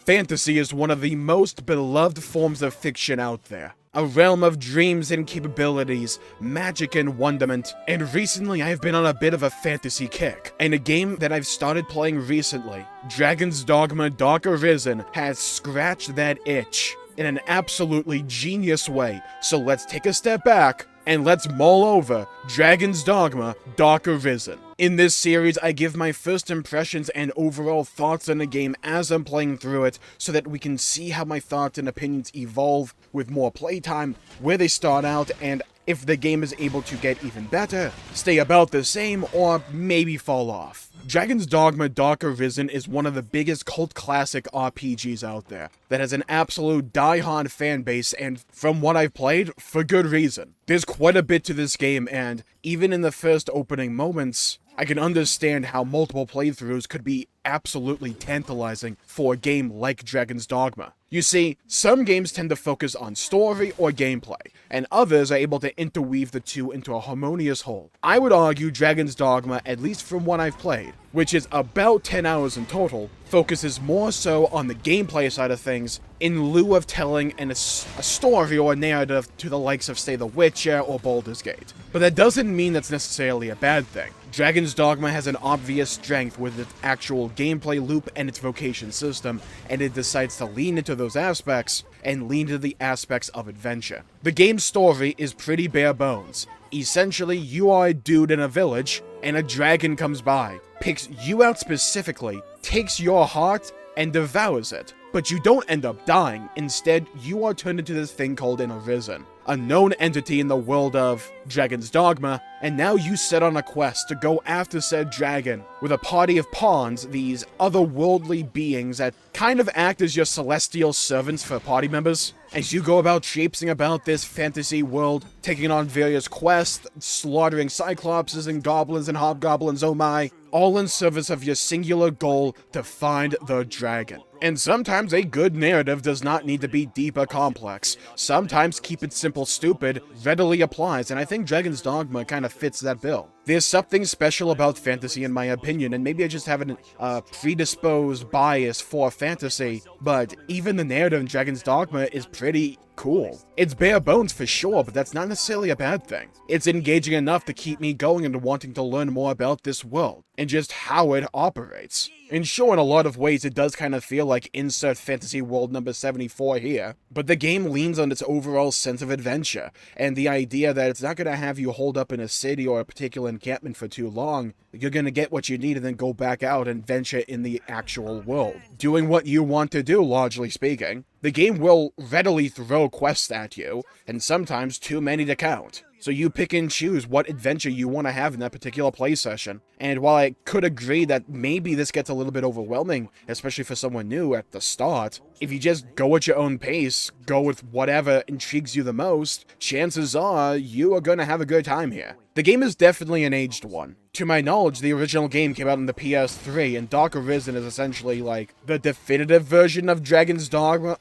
Fantasy is one of the most beloved forms of fiction out there. A realm of dreams and capabilities, magic and wonderment, and recently I've been on a bit of a fantasy kick. And a game that I've started playing recently, Dragon's Dogma Dark Arisen, has scratched that itch in an absolutely genius way. So let's take a step back and let's mull over Dragon's Dogma Dark Arisen. In this series, I give my first impressions and overall thoughts on the game as I'm playing through it, so that we can see how my thoughts and opinions evolve with more playtime, where they start out, and if the game is able to get even better, stay about the same, or maybe fall off. Dragon's Dogma Dark Arisen is one of the biggest cult classic RPGs out there, that has an absolute die-hard fan base, and from what I've played, for good reason. There's quite a bit to this game, and even in the first opening moments, I can understand how multiple playthroughs could be absolutely tantalizing for a game like Dragon's Dogma. You see, some games tend to focus on story or gameplay, and others are able to interweave the two into a harmonious whole. I would argue Dragon's Dogma, at least from what I've played, which is about 10 hours in total, focuses more so on the gameplay side of things, in lieu of telling a story or a narrative to the likes of, say, The Witcher or Baldur's Gate. But that doesn't mean that's necessarily a bad thing. Dragon's Dogma has an obvious strength with its actual gameplay loop and its vocation system, and it decides to lean into those aspects, and lean into the aspects of adventure. The game's story is pretty bare bones. Essentially, you are a dude in a village, and a dragon comes by, picks you out specifically, takes your heart, and devours it. But you don't end up dying. Instead, you are turned into this thing called an Arisen, a known entity in the world of Dragon's Dogma, and now you set on a quest to go after said dragon with a party of pawns, these otherworldly beings that kind of act as your celestial servants for party members. As you go about traipsing about this fantasy world, taking on various quests, slaughtering cyclopses and goblins and hobgoblins, oh my, all in service of your singular goal to find the dragon. And sometimes a good narrative does not need to be deep or complex. Sometimes keep it simple stupid readily applies, and I think Dragon's Dogma kind of fits that bill. There's something special about fantasy in my opinion, and maybe I just have a predisposed bias for fantasy, but even the narrative in Dragon's Dogma is pretty cool. It's bare bones for sure, but that's not necessarily a bad thing. It's engaging enough to keep me going and wanting to learn more about this world, and just how it operates. And sure, in a lot of ways it does kind of feel like insert fantasy world number 74 here, but the game leans on its overall sense of adventure, and the idea that it's not going to have you hold up in a city or a particular encampment for too long. You're going to get what you need and then go back out and venture in the actual world, doing what you want to do, largely speaking. The game will readily throw quests at you, and sometimes too many to count. So you pick and choose what adventure you want to have in that particular play session. And while I could agree that maybe this gets a little bit overwhelming, especially for someone new at the start, if you just go at your own pace, go with whatever intrigues you the most, chances are you are going to have a good time here. The game is definitely an aged one. To my knowledge, the original game came out on the PS3, and Dark Arisen is essentially like the definitive version of Dragon's Dogma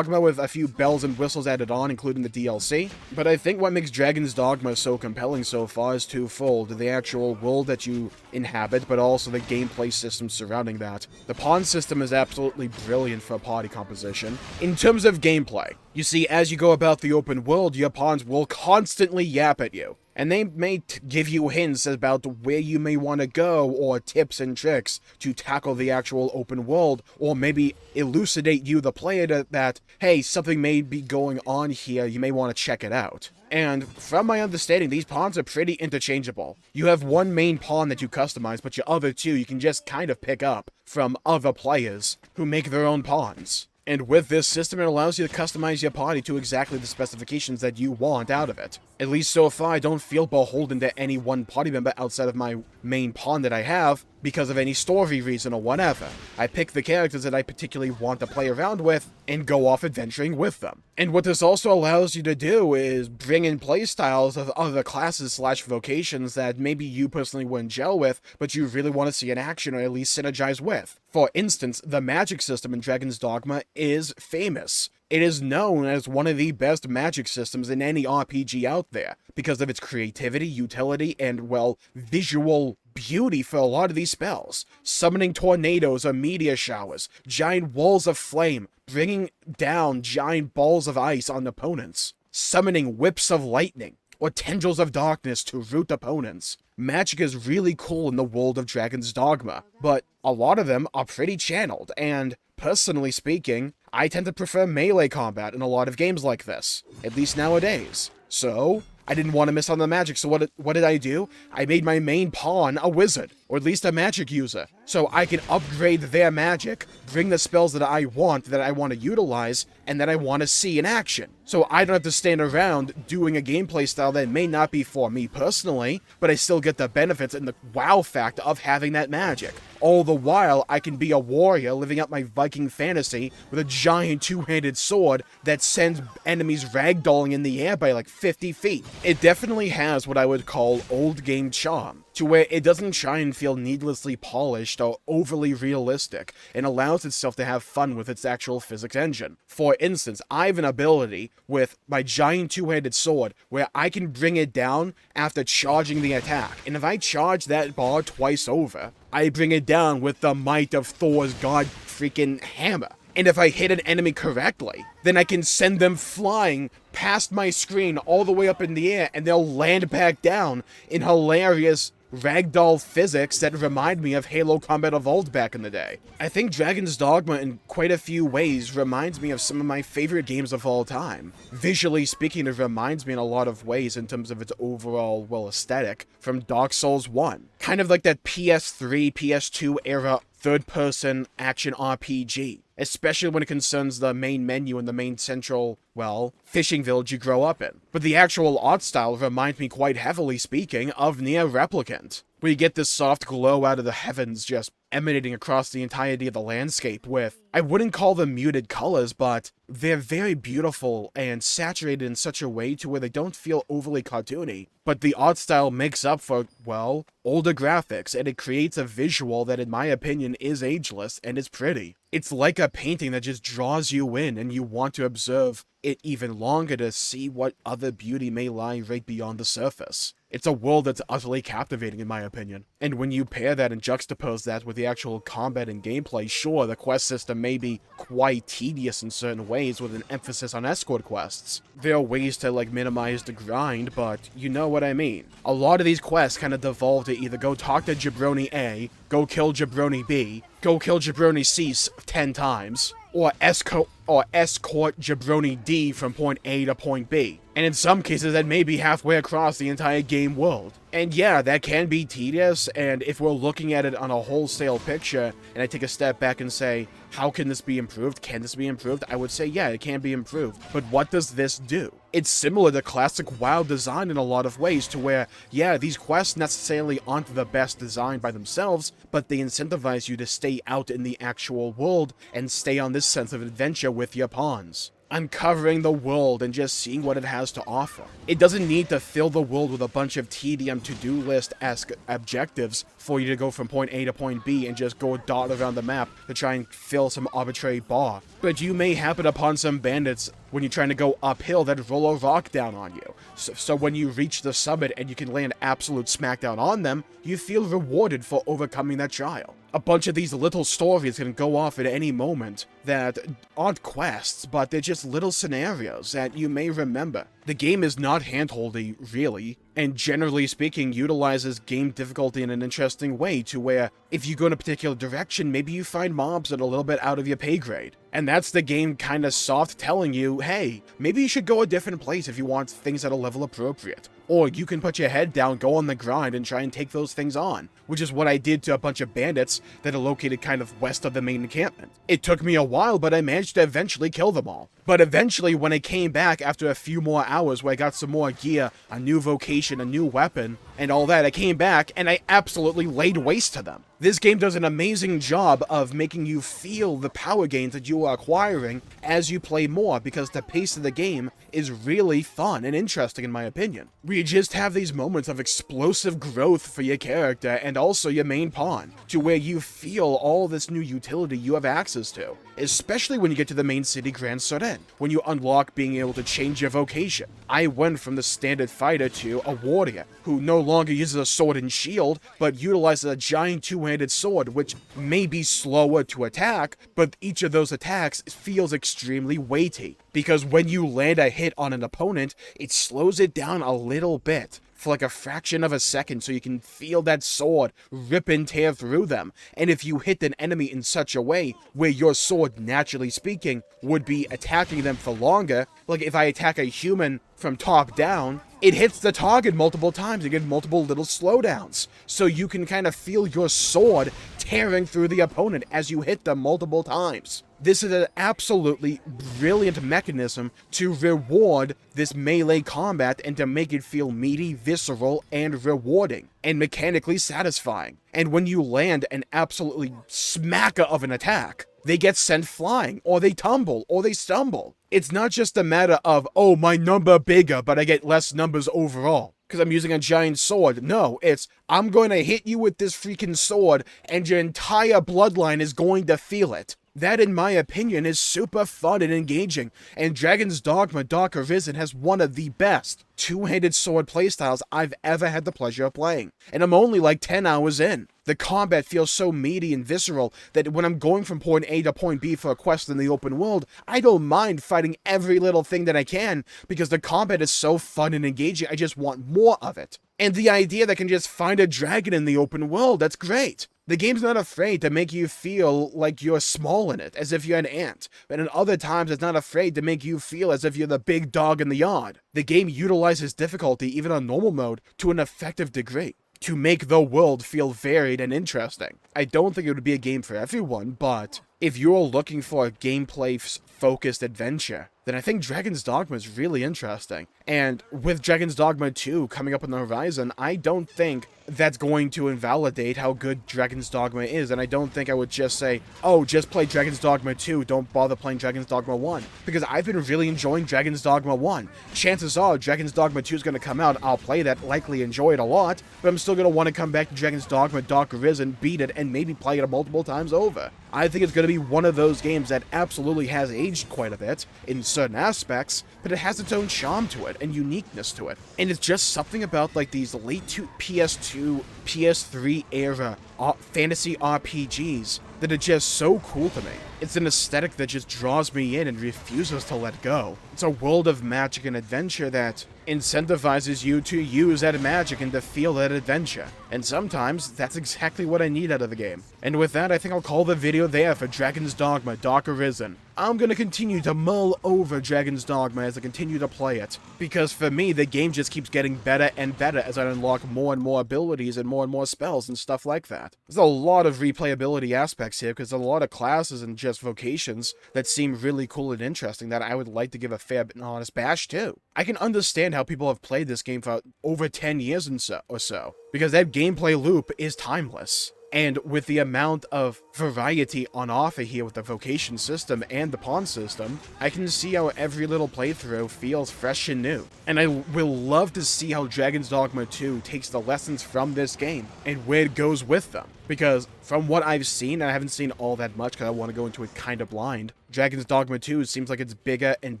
with a few bells and whistles added on, including the DLC. But I think what makes Dragon's Dogma so compelling so far is twofold: the actual world that you inhabit, but also the gameplay system surrounding that. The pawn system is absolutely brilliant for party composition. In terms of gameplay, you see, as you go about the open world, your pawns will constantly yap at you. And they may give you hints about where you may want to go, or tips and tricks to tackle the actual open world, or maybe elucidate you, the player, that, hey, something may be going on here, you may want to check it out. And from my understanding, these pawns are pretty interchangeable. You have one main pawn that you customize, but your other two you can just kind of pick up from other players who make their own pawns. And with this system, it allows you to customize your party to exactly the specifications that you want out of it. At least so far, I don't feel beholden to any one party member outside of my main pawn that I have, because of any story reason or whatever. I pick the characters that I particularly want to play around with, and go off adventuring with them. And what this also allows you to do is bring in playstyles of other classes / vocations that maybe you personally wouldn't gel with, but you really want to see in action or at least synergize with. For instance, the magic system in Dragon's Dogma is famous. It is known as one of the best magic systems in any RPG out there because of its creativity, utility, and, well, visual beauty for a lot of these spells. Summoning tornadoes or meteor showers, giant walls of flame, bringing down giant balls of ice on opponents, summoning whips of lightning, or tendrils of darkness to root opponents. Magic is really cool in the world of Dragon's Dogma, but a lot of them are pretty channeled, and personally speaking, I tend to prefer melee combat in a lot of games like this, at least nowadays. So, I didn't want to miss on the magic, so what did I do? I made my main pawn a wizard, or at least a magic user, so I can upgrade their magic, bring the spells that I want to utilize, and that I want to see in action. So I don't have to stand around doing a gameplay style that may not be for me personally, but I still get the benefits and the wow factor of having that magic. All the while, I can be a warrior living out my Viking fantasy with a giant two-handed sword that sends enemies ragdolling in the air by like 50 feet. It definitely has what I would call old game charm, to where it doesn't try and feel needlessly polished or overly realistic, and allows itself to have fun with its actual physics engine. For instance, I have an ability with my giant two-handed sword where I can bring it down after charging the attack, and if I charge that bar twice over, I bring it down with the might of Thor's god freaking hammer. And if I hit an enemy correctly, then I can send them flying past my screen all the way up in the air, and they'll land back down in hilarious ragdoll physics that remind me of Halo Combat Evolved back in the day. I think Dragon's Dogma in quite a few ways reminds me of some of my favorite games of all time. Visually speaking, it reminds me in a lot of ways in terms of its overall, well, aesthetic from Dark Souls 1. Kind of like that PS3, PS2 era third-person action RPG, especially when it concerns the main menu and the main central, well, fishing village you grow up in. But the actual art style reminds me quite heavily speaking of Nier Replicant, where you get this soft glow out of the heavens just emanating across the entirety of the landscape with, I wouldn't call them muted colors, but they're very beautiful and saturated in such a way to where they don't feel overly cartoony. But the art style makes up for, well, older graphics, and it creates a visual that in my opinion is ageless and is pretty. It's like a painting that just draws you in and you want to observe it even longer to see what other beauty may lie right beyond the surface. It's a world that's utterly captivating in my opinion. And when you pair that and juxtapose that with the actual combat and gameplay, sure, the quest system may be quite tedious in certain ways with an emphasis on escort quests. There are ways to like minimize the grind, but you know what I mean. A lot of these quests kind of devolve to either go talk to Jabroni A, go kill Jabroni B, go kill Jabroni C 10 times, or escort Jabroni D from point A to point B. And in some cases, that may be halfway across the entire game world. And yeah, that can be tedious, and if we're looking at it on a wholesale picture, and I take a step back and say, how can this be improved? Can this be improved? I would say, yeah, it can be improved. But what does this do? It's similar to classic WoW design in a lot of ways, to where, yeah, these quests necessarily aren't the best designed by themselves, but they incentivize you to stay out in the actual world and stay on this sense of adventure with your pawns, uncovering the world and just seeing what it has to offer. It doesn't need to fill the world with a bunch of tedium to-do list-esque objectives for you to go from point A to point B and just go dot around the map to try and fill some arbitrary bar. But you may happen upon some bandits when you're trying to go uphill that roll a rock down on you. So when you reach the summit and you can land absolute smackdown on them, you feel rewarded for overcoming that trial. A bunch of these little stories can go off at any moment that aren't quests, but they're just little scenarios that you may remember. The game is not handholdy, really, and generally speaking utilizes game difficulty in an interesting way to where if you go in a particular direction, maybe you find mobs that are a little bit out of your pay grade. And that's the game kind of soft telling you, hey, maybe you should go a different place if you want things at a level appropriate. Or you can put your head down, go on the grind, and try and take those things on, which is what I did to a bunch of bandits that are located kind of west of the main encampment. It took me a while, but I managed to eventually kill them all. But eventually, when I came back after a few more hours where I got some more gear, a new vocation, a new weapon, and all that, I came back and I absolutely laid waste to them. This game does an amazing job of making you feel the power gains that you are acquiring as you play more, because the pace of the game is really fun and interesting in my opinion. where you just have these moments of explosive growth for your character and also your main pawn, to where you feel all this new utility you have access to, especially when you get to the main city Grand Soren, when you unlock being able to change your vocation. I went from the standard fighter to a warrior, who no longer uses a sword and shield, but utilizes a giant two-handed sword, which may be slower to attack, but each of those attacks feels extremely weighty, because when you land a hit on an opponent, it slows it down a little bit, for like a fraction of a second, so you can feel that sword rip and tear through them. And if you hit an enemy in such a way where your sword, naturally speaking, would be attacking them for longer, like if I attack a human from top down, it hits the target multiple times. You get multiple little slowdowns, so you can kind of feel your sword tearing through the opponent as you hit them multiple times. This is an absolutely brilliant mechanism to reward this melee combat and to make it feel meaty, visceral, and rewarding, and mechanically satisfying. And when you land an absolutely smacker of an attack, they get sent flying, or they tumble, or they stumble. It's not just a matter of, oh, my number bigger, but I get less numbers overall, because I'm using a giant sword. No, it's, I'm going to hit you with this freaking sword, and your entire bloodline is going to feel it. That, in my opinion, is super fun and engaging, and Dragon's Dogma Dark Arisen has one of the best two-handed sword playstyles I've ever had the pleasure of playing, and I'm only like 10 hours in. The combat feels so meaty and visceral that when I'm going from point A to point B for a quest in the open world, I don't mind fighting every little thing that I can, because the combat is so fun and engaging. I just want more of it. And the idea that I can just find a dragon in the open world, that's great. The game's not afraid to make you feel like you're small in it, as if you're an ant, but in other times it's not afraid to make you feel as if you're the big dog in the yard. The game utilizes difficulty, even on normal mode, to an effective degree, to make the world feel varied and interesting. I don't think it would be a game for everyone, but if you're looking for a gameplay-focused adventure, then I think Dragon's Dogma is really interesting. And with Dragon's Dogma 2 coming up on the horizon, I don't think that's going to invalidate how good Dragon's Dogma is, and I don't think I would just say, oh, just play Dragon's Dogma 2, don't bother playing Dragon's Dogma 1, because I've been really enjoying Dragon's Dogma 1. Chances are Dragon's Dogma 2 is going to come out, I'll play that, likely enjoy it a lot, but I'm still going to want to come back to Dragon's Dogma Dark Arisen, beat it, and maybe play it multiple times over. I think it's going to be one of those games that absolutely has aged quite a bit in certain aspects, but it has its own charm to it and uniqueness to it. And it's just something about like these late PS2, PS3 era fantasy RPGs that are just so cool to me. It's an aesthetic that just draws me in and refuses to let go. It's a world of magic and adventure that incentivizes you to use that magic and to feel that adventure. And sometimes, that's exactly what I need out of the game. And with that, I think I'll call the video there for Dragon's Dogma Dark Arisen. I'm gonna continue to mull over Dragon's Dogma as I continue to play it, because for me, the game just keeps getting better and better as I unlock more and more abilities and more spells and stuff like that. There's a lot of replayability aspects here, because there's a lot of classes and just vocations that seem really cool and interesting that I would like to give a fair and honest bash to. I can understand how people have played this game for over 10 years or so, because that gameplay loop is timeless. And with the amount of variety on offer here with the vocation system and the pawn system, I can see how every little playthrough feels fresh and new. And I will love to see how Dragon's Dogma 2 takes the lessons from this game and where it goes with them. Because from what I've seen, and I haven't seen all that much because I want to go into it kind of blind, Dragon's Dogma 2 seems like it's bigger and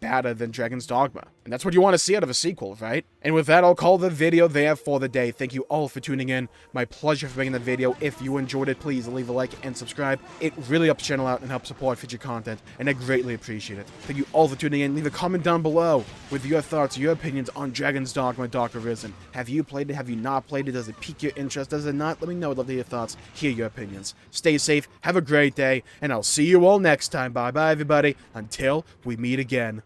badder than Dragon's Dogma. And that's what you want to see out of a sequel, right? And with that, I'll call the video there for the day. Thank you all for tuning in. My pleasure for making that video. If you enjoyed it, please leave a like and subscribe. It really helps the channel out and helps support future content, and I greatly appreciate it. Thank you all for tuning in. Leave a comment down below with your thoughts, your opinions on Dragon's Dogma Dark Arisen. Have you played it? Have you not played it? Does it pique your interest? Does it not? Let me know. I'd love to hear your thoughts. Hear your opinions. Stay safe, have a great day, and I'll see you all next time. Bye-bye, everybody, until we meet again.